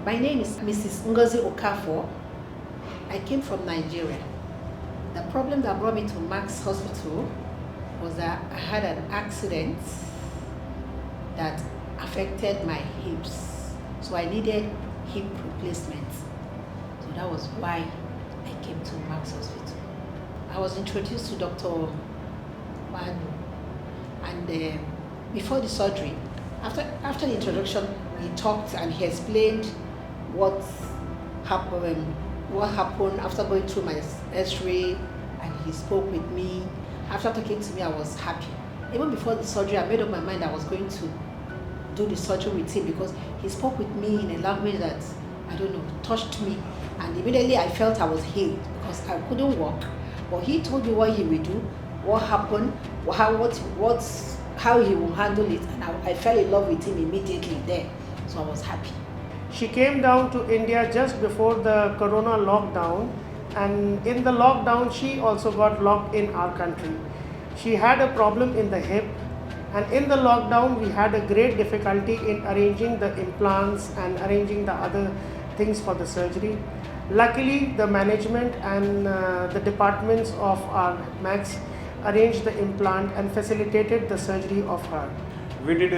My name is Mrs. Ngozi Okafor. I came from Nigeria. The problem that brought me to Max Hospital was that I had an accident that affected my hips. So I needed hip replacement. So that was why I came to Max Hospital. I was introduced to Dr. Mannu, and before the surgery, after the introduction, he talked and he explained what happened after going through my x-ray, and he spoke with me. After talking to me, I was happy. Even before the surgery, I made up my mind I was going to do the surgery with him because he spoke with me in a language that, I don't know, touched me. And immediately I felt I was healed because I couldn't walk. But he told me what he will do, what happened, how he will handle it, and I fell in love with him immediately there. So I was happy. She came down to India just before the corona lockdown, and in the lockdown she also got locked in our country. She had a problem in the hip, and in the lockdown we had a great difficulty in arranging the implants and arranging the other things for the surgery. Luckily, the management and the departments of our Max arranged the implant and facilitated the surgery of her. We did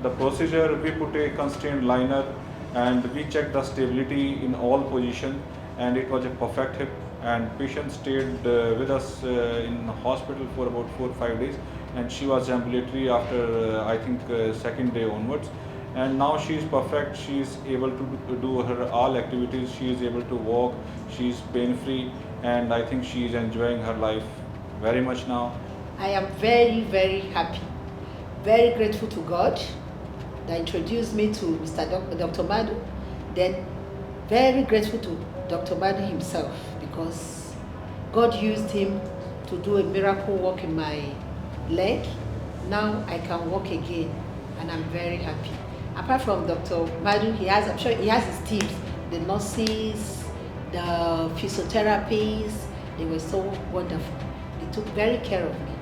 the procedure, we put a constrained liner and we checked the stability in all positions, and it was a perfect hip, and patient stayed with us in hospital for about 4 or 5 days, and she was ambulatory after I think second day onwards, and now she is perfect. She is able to do her all activities, she is able to walk, she is pain free, and I think she is enjoying her life very much now. I am very, very happy, very grateful to God that introduced me to Dr. Mannu, then very grateful to Dr. Mannu himself because God used him to do a miracle work in my leg. Now I can walk again and I'm very happy. Apart from Dr. Mannu, I'm sure he has his teams, the nurses, the physiotherapists, they were so wonderful. They took very care of me.